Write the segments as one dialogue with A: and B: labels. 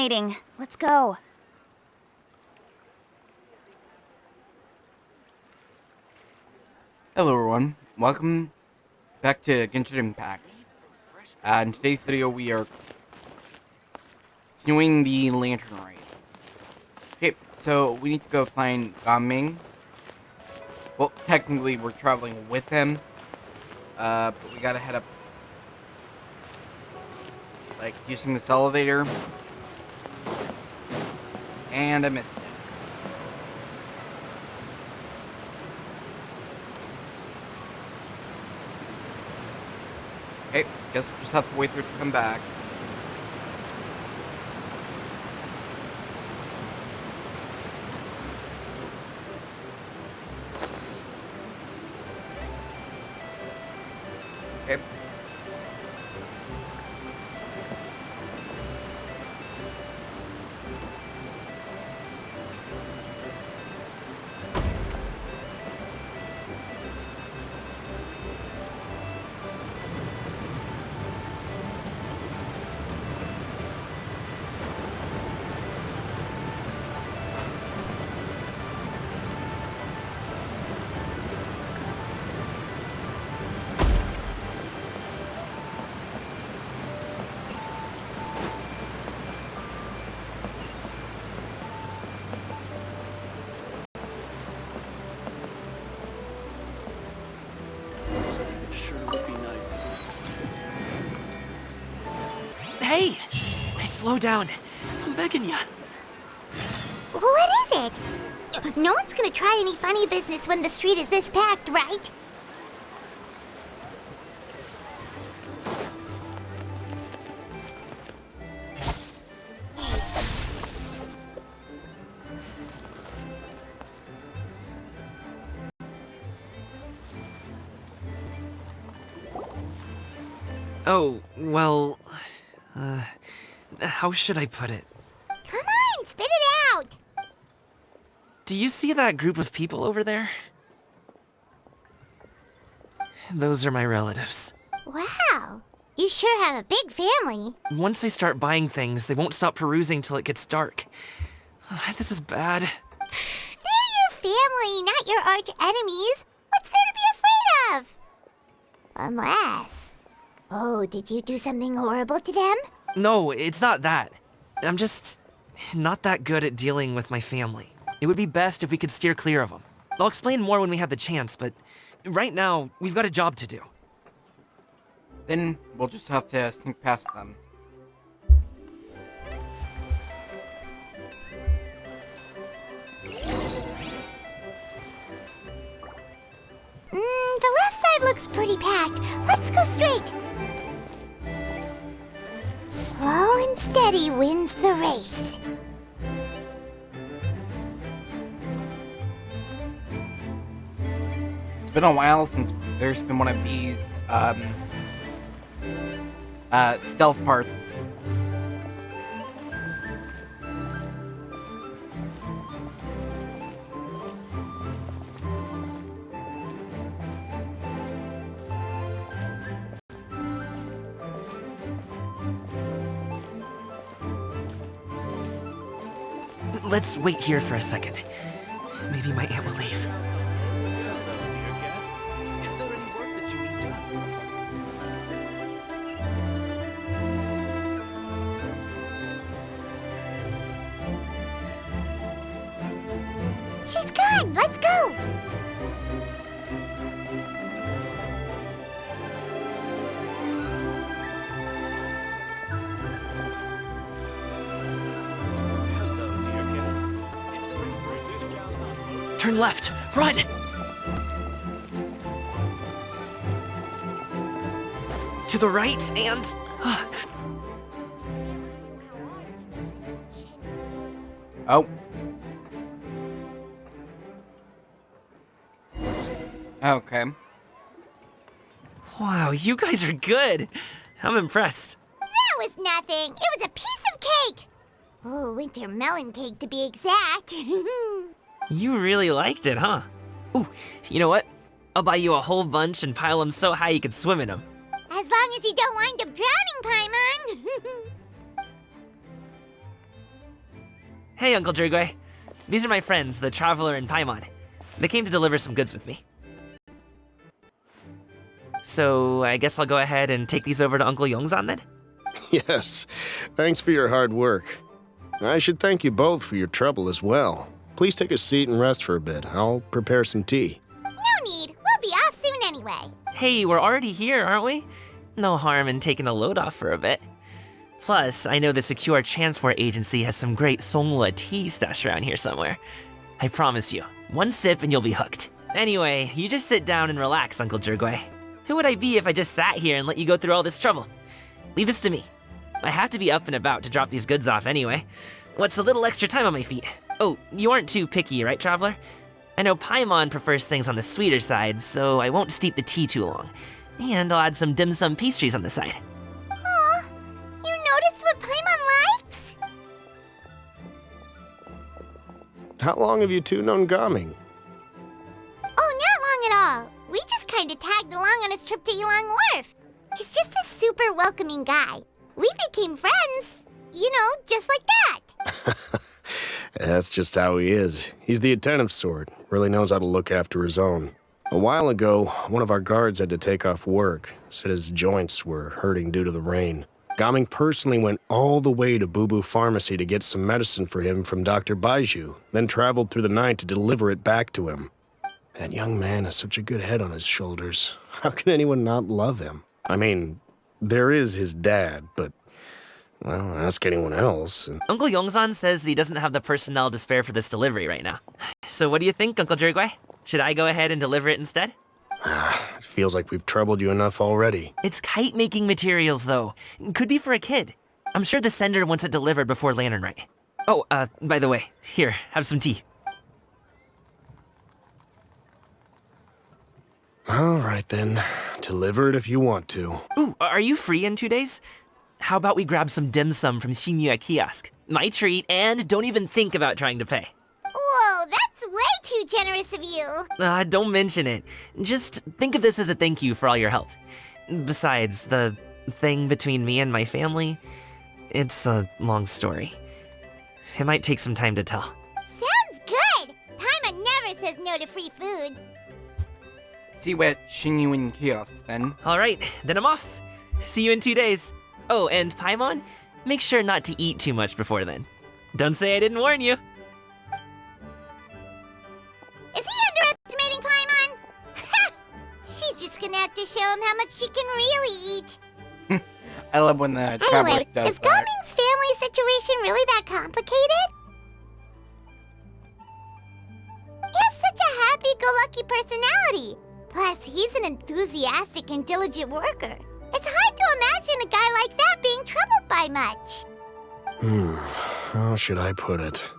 A: Fascinating. Let's go.
B: Hello everyone, welcome back to Genshin Impact. In today's video we are continuing the Lantern Rite. Okay, so we need to go find Gaming. Well, technically we're traveling with him, but we gotta head up, like, using this elevator. And I missed it. Okay, guess we'll just have to wait for it to come back. Okay.
C: Hey! Slow down. I'm begging ya.
D: What is it? No one's gonna try any funny business when the street is this packed, right?
C: Oh, well... how should I put it?
D: Come on, spit it out!
C: Do you see that group of people over there? Those are my relatives.
D: Wow, you sure have a big family.
C: Once they start buying things, they won't stop perusing till it gets dark. This is bad.
D: They're your family, not your arch enemies. What's there to be afraid of? Unless... Oh, did you do something horrible to them?
C: No, it's not that. I'm just not that good at dealing with my family. It would be best if we could steer clear of them. I'll explain more when we have the chance, but right now, we've got a job to do.
B: Then we'll just have to sneak past them.
D: The left side looks pretty packed. Let's go straight. Slow and steady wins the race.
B: It's been a while since there's been one of these, stealth parts.
C: Let's wait here for a second. Maybe my aunt will leave.
E: Hello, dear guests. Is there any work that you need done?
D: She's gone. Let's go.
E: Hello, dear guests. Is there any work discounts on...
C: Turn left! Run! To the right and...
B: Oh. Okay.
C: Wow, you guys are good. I'm impressed.
D: That was nothing. It was a piece of cake. Oh, winter melon cake to be exact.
C: You really liked it, huh? Ooh, you know what? I'll buy you a whole bunch and pile them so high you can swim in them.
D: As long as you don't wind up drowning, Paimon.
C: Hey, Uncle Jirgwe. These are my friends, the Traveler and Paimon. They came to deliver some goods with me. So, I guess I'll go ahead and take these over to Uncle Yongzan then?
A: Yes, thanks for your hard work. I should thank you both for your trouble as well. Please take a seat and rest for a bit. I'll prepare some tea.
D: No need. We'll be off soon anyway.
C: Hey, we're already here, aren't we? No harm in taking a load off for a bit. Plus, I know the Secure Transport Agency has some great Songhua tea stashed around here somewhere. I promise you, one sip and you'll be hooked. Anyway, you just sit down and relax, Uncle Jirgwe. Who would I be if I just sat here and let you go through all this trouble? Leave this to me. I have to be up and about to drop these goods off anyway. What's a little extra time on my feet? Oh, you aren't too picky, right, Traveler? I know Paimon prefers things on the sweeter side, so I won't steep the tea too long. And I'll add some dim sum pastries on the side.
D: Aw, you noticed what Paimon likes?
A: How long have you two known Gaming?
D: Oh, not long at all. We just kinda tagged along on his trip to Ylang Wharf. He's just a super welcoming guy. We became friends, you know, just like that.
A: That's just how he is. He's the attentive sort, really knows how to look after his own. A while ago, one of our guards had to take off work, said his joints were hurting due to the rain. Gaming personally went all the way to Boo Boo Pharmacy to get some medicine for him from Dr. Baiju, then traveled through the night to deliver it back to him. That young man has such a good head on his shoulders. How can anyone not love him? I mean, there is his dad, but, well, ask anyone else.
C: Uncle Yongzan says he doesn't have the personnel to spare for this delivery right now. So what do you think, Uncle Jirgwe? Should I go ahead and deliver it instead?
A: It feels like we've troubled you enough already.
C: It's kite-making materials, though. Could be for a kid. I'm sure the sender wants it delivered before Lantern Rite. Oh, by the way, here, have some tea.
A: All right, then. Deliver it if you want to.
C: Ooh, are you free in 2 days? How about we grab some dim sum from Shinya Kiosk? My treat, and don't even think about trying to pay.
D: Whoa, that's way too generous of you.
C: Don't mention it. Just think of this as a thank you for all your help. Besides, the thing between me and my family, it's a long story. It might take some time to tell.
D: Sounds good. Paimon never says no to free food.
B: See you at Shinyuin Kiosk then.
C: All right, then I'm off. See you in 2 days. Oh, and Paimon, make sure not to eat too much before then. Don't say I didn't warn you.
D: Is he underestimating Paimon? She's just gonna have to show him how much she can really eat.
B: I love when the traveler
D: Anyway,
B: does
D: is
B: that.
D: Gaming's family situation really that complicated? He has such a happy-go-lucky personality. Plus, he's an enthusiastic and diligent worker. It's hard to imagine a guy like that being troubled by much.
A: How should I put it?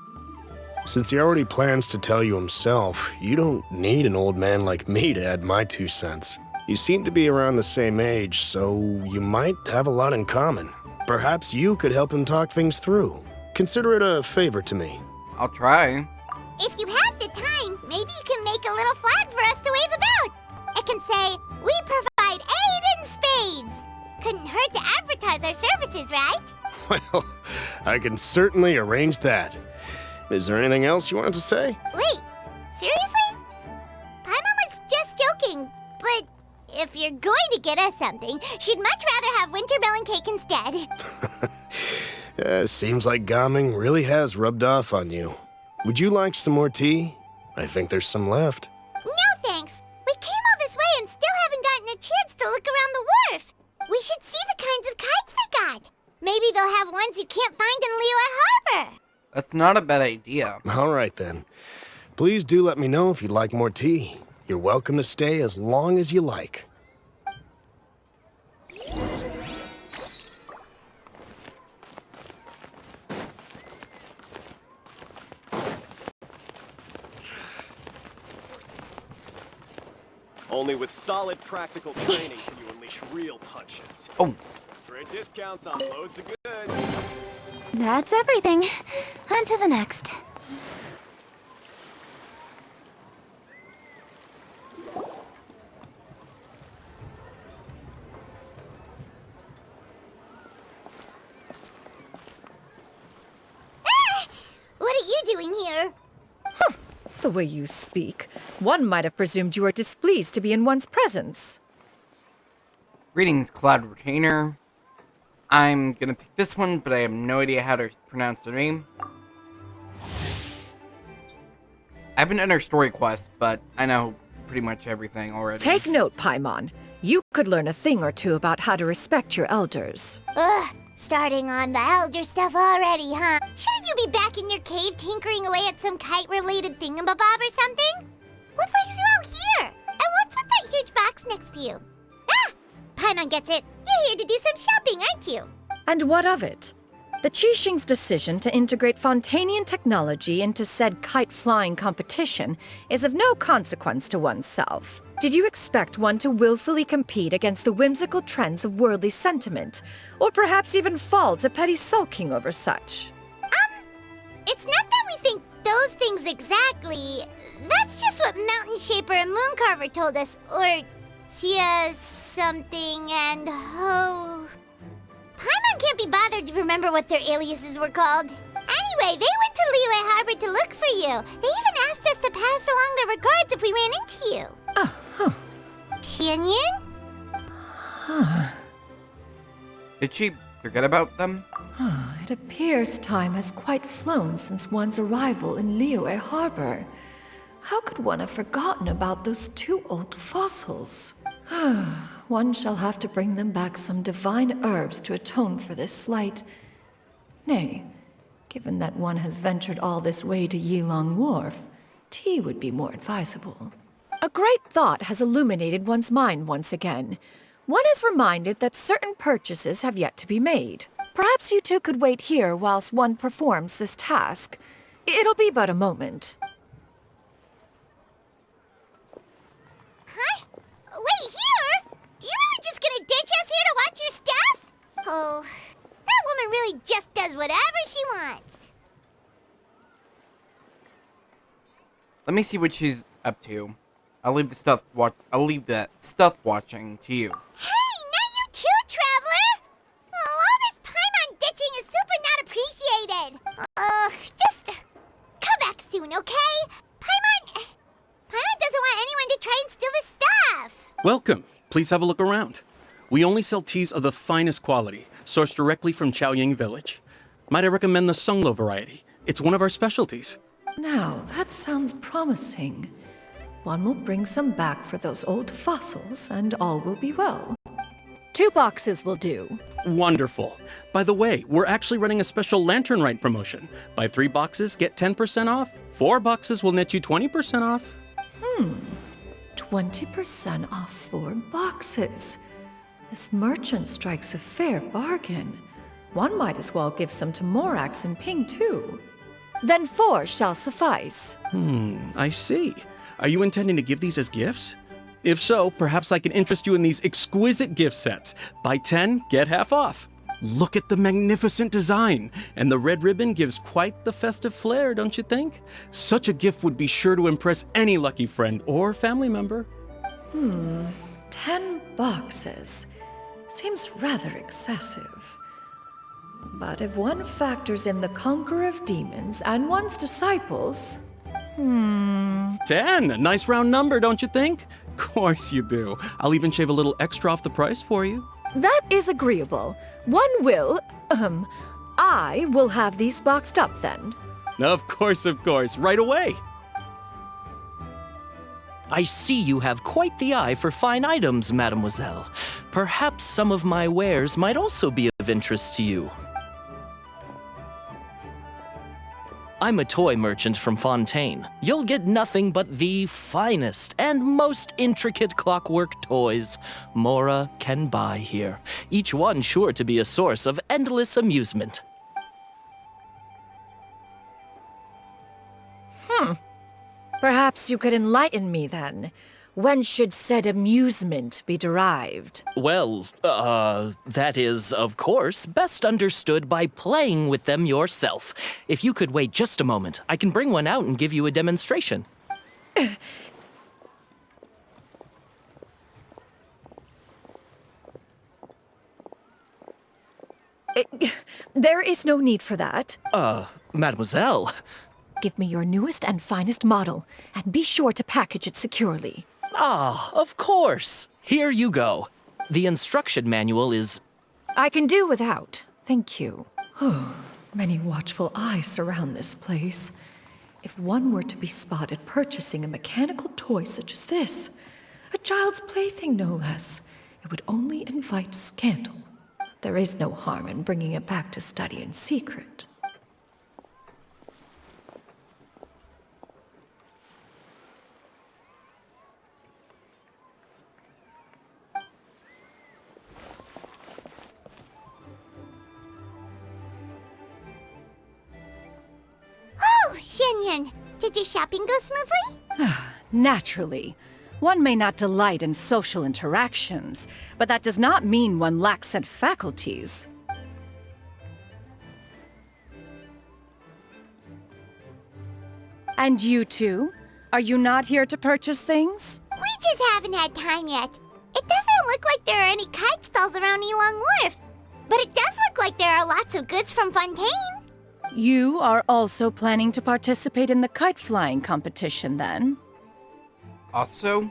A: Since he already plans to tell you himself, you don't need an old man like me to add my 2 cents. You seem to be around the same age, so you might have a lot in common. Perhaps you could help him talk things through. Consider it a favor to me.
B: I'll try.
D: If you have the time, maybe you can make a little flag for us to wave about. It can say, "We provide aid in spades." Couldn't hurt to advertise our services, right?
A: Well, I can certainly arrange that. Is there anything else you wanted to say?
D: Wait, seriously? Paimon was just joking, but if you're going to get us something, she'd much rather have winter melon cake instead.
A: Seems like Gaming really has rubbed off on you. Would you like some more tea? I think there's some left.
D: No thanks. We came all this way and still haven't gotten a chance to look around the wharf. We should see the kinds of kites they got. Maybe they'll have ones you can't find in Liyue Harbor.
B: That's not a bad idea.
A: All right, then. Please do let me know if you'd like more tea. You're welcome to stay as long as you like.
E: Only with solid practical training can you unleash real punches.
B: Oh,
E: Great discounts on loads of goods.
F: That's everything. On to the next.
D: What doing here?
G: The way you speak, one might have presumed you were displeased to be in one's presence.
B: Greetings, Cloud Retainer. I'm gonna pick this one, but I have no idea how to pronounce the name. I haven't done her story quest, but I know pretty much everything already.
G: Take note, Paimon. You could learn a thing or two about how to respect your elders.
D: Ugh, starting on the elder stuff already, huh? Shouldn't you be back in your cave tinkering away at some kite-related thingamabob or something? What brings you out here? And what's with that huge box next to you? Ah! Paimon gets it. You're here to do some shopping, aren't you?
G: And what of it? The Qixing's decision to integrate Fontanian technology into said kite-flying competition is of no consequence to oneself. Did you expect one to willfully compete against the whimsical trends of worldly sentiment, or perhaps even fall to petty sulking over such?
D: It's not that we think those things exactly. That's just what Mountain Shaper and Mooncarver told us. Or Tia something and Ho. Paimon can't be bothered to remember what their aliases were called. Anyway, they went to Liyue Harbor to look for you. They even asked us to pass along their regards if we ran into you.
G: Oh, huh.
D: Tianyin?
B: Did she forget about them?
G: It appears time has quite flown since one's arrival in Liyue Harbor. How could one have forgotten about those two old fossils? One shall have to bring them back some divine herbs to atone for this slight. Nay, given that one has ventured all this way to Yilong Wharf, tea would be more advisable. A great thought has illuminated one's mind once again. One is reminded that certain purchases have yet to be made. Perhaps you two could wait here whilst one performs this task. It'll be but a moment.
D: Huh? Wait, here? You really just gonna ditch us here to watch your stuff? Oh, that woman really just does whatever she wants.
B: Let me see what she's up to. I'll leave that stuff watching to you.
D: Hey, not you too, Traveler! Oh, all this Paimon ditching is super not appreciated. Just come back soon, okay? Paimon doesn't want anyone to try and steal his stuff.
H: Welcome. Please have a look around. We only sell teas of the finest quality, sourced directly from Chaoying Village. Might I recommend the Sunglo variety? It's one of our specialties.
G: Now, that sounds promising. One will bring some back for those old fossils, and all will be well. 2 boxes will do.
H: Wonderful. By the way, we're actually running a special Lantern Rite promotion. Buy 3 boxes, get 10% off. 4 boxes will net you 20% off.
G: 20% off 4 boxes. This merchant strikes a fair bargain. One might as well give some to Morax and Ping, too. Then 4 shall suffice.
H: I see. Are you intending to give these as gifts? If so, perhaps I can interest you in these exquisite gift sets. Buy 10, get half off. Look at the magnificent design, and the red ribbon gives quite the festive flair, don't you think? Such a gift would be sure to impress any lucky friend or family member.
G: 10 boxes. Seems rather excessive. But if one factors in the Conqueror of Demons and one's disciples...
H: 10! Nice round number, don't you think? Course you do. I'll even shave a little extra off the price for you.
G: That is agreeable. I will have these boxed up then.
H: Of course, right away.
I: I see you have quite the eye for fine items, mademoiselle. Perhaps some of my wares might also be of interest to you. I'm a toy merchant from Fontaine. You'll get nothing but the finest and most intricate clockwork toys Mora can buy here, each one sure to be a source of endless amusement.
G: Perhaps you could enlighten me then. When should said amusement be derived?
I: Well, that is, of course, best understood by playing with them yourself. If you could wait just a moment, I can bring one out and give you a demonstration.
G: There is no need for that.
I: Mademoiselle,
G: Give me your newest and finest model, and be sure to package it securely.
I: Ah, of course. Here you go. The instruction manual is...
G: I can do without, thank you. Many watchful eyes surround this place. If one were to be spotted purchasing a mechanical toy such as this, a child's plaything no less, it would only invite scandal. There is no harm in bringing it back to study in secret.
D: Oh, Xianyun, did your shopping go smoothly?
G: Naturally. One may not delight in social interactions, but that does not mean one lacks said faculties. And you two? Are you not here to purchase things?
D: We just haven't had time yet. It doesn't look like there are any kite stalls around Elong Wharf, but it does look like there are lots of goods from Fontaine.
G: You are also planning to participate in the kite flying competition, then?
B: Also,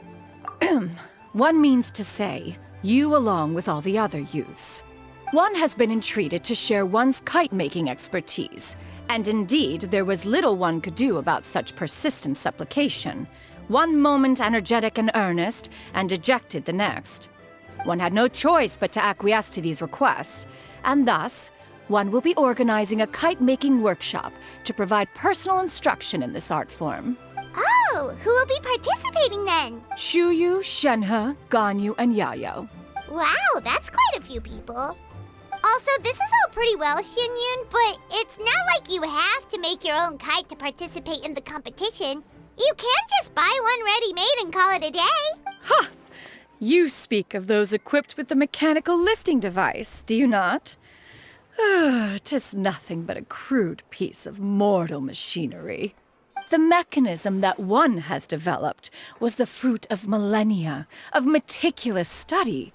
G: One means to say, you along with all the other youths. One has been entreated to share one's kite-making expertise, and indeed, there was little one could do about such persistent supplication. One moment energetic and earnest, and dejected the next. One had no choice but to acquiesce to these requests, and thus, one will be organizing a kite-making workshop to provide personal instruction in this art form.
D: Oh, who will be participating then?
G: Shuyu, Shenhe, Ganyu, and Yayo.
D: Wow, that's quite a few people. Also, this is all pretty well, Xianyun, but it's not like you have to make your own kite to participate in the competition. You can just buy one ready-made and call it a day.
G: Ha! You speak of those equipped with the mechanical lifting device, do you not? 'Tis nothing but a crude piece of mortal machinery. The mechanism that one has developed was the fruit of millennia of meticulous study.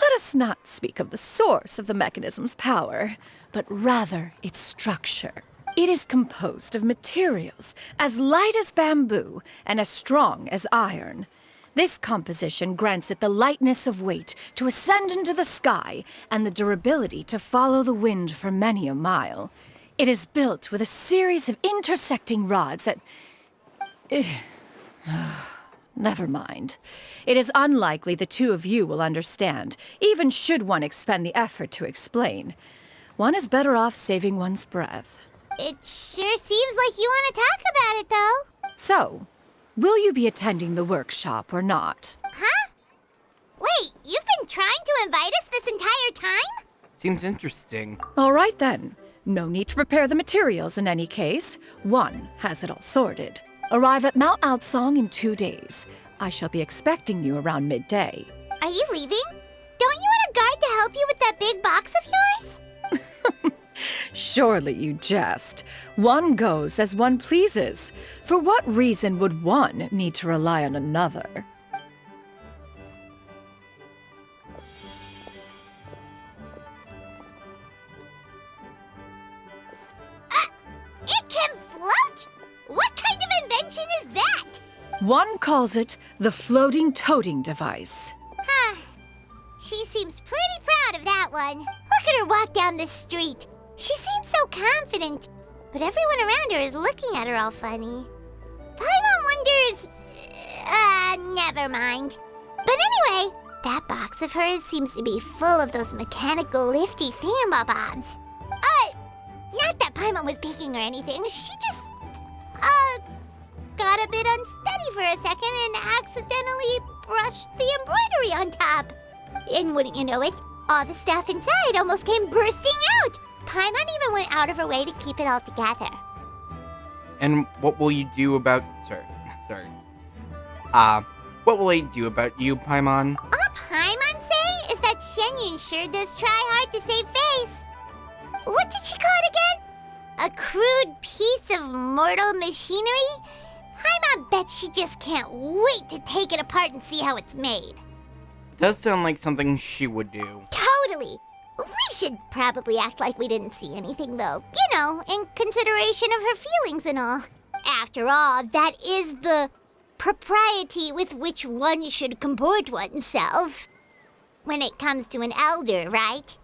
G: Let us not speak of the source of the mechanism's power, but rather its structure. It is composed of materials as light as bamboo and as strong as iron. This composition grants it the lightness of weight to ascend into the sky and the durability to follow the wind for many a mile. It is built with a series of intersecting rods that... Never mind. It is unlikely the two of you will understand, even should one expend the effort to explain. One is better off saving one's breath.
D: It sure seems like you want to talk about it, though.
G: So, will you be attending the workshop or not?
D: Huh? Wait, you've been trying to invite us this entire time?
B: seems interesting.
G: All right then. No need to prepare the materials in any case. One has it all sorted. Arrive at Mount Outsong in 2 days. I shall be expecting you around midday.
D: Are you leaving? Don't you want a guard to help you with that big box of yours?
G: Surely you jest. One goes as one pleases. For what reason would one need to rely on another?
D: It can float? What kind of invention is that?
G: One calls it the floating toting device.
D: Huh. She seems pretty proud of that one. Look at her walk down the street. She seems so confident, but everyone around her is looking at her all funny. Paimon wonders... never mind. But anyway, that box of hers seems to be full of those mechanical lifty thingamabobs. Not that Paimon was peeking or anything. She just, got a bit unsteady for a second and accidentally brushed the embroidery on top. And wouldn't you know it, all the stuff inside almost came bursting out. Paimon even went out of her way to keep it all together.
B: And what will you do about... Sorry. What will I do about you, Paimon?
D: All Paimon say is that Xianyun sure does try hard to save face. What did she call it again? A crude piece of mortal machinery? Paimon bets she just can't wait to take it apart and see how it's made.
B: It does sound like something she would do.
D: Totally. We should probably act like we didn't see anything, though. You know, in consideration of her feelings and all. After all, that is the propriety with which one should comport oneself when it comes to an elder, right?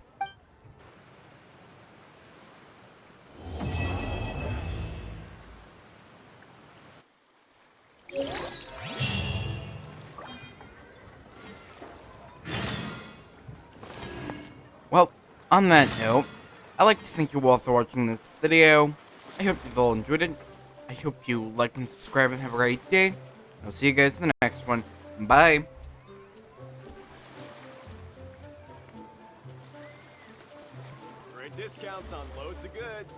B: Well, on that note, I'd like to thank you all for watching this video. I hope you've all enjoyed it. I hope you like and subscribe and have a great day. I'll see you guys in the next one. Bye.
E: Great discounts on loads of goods.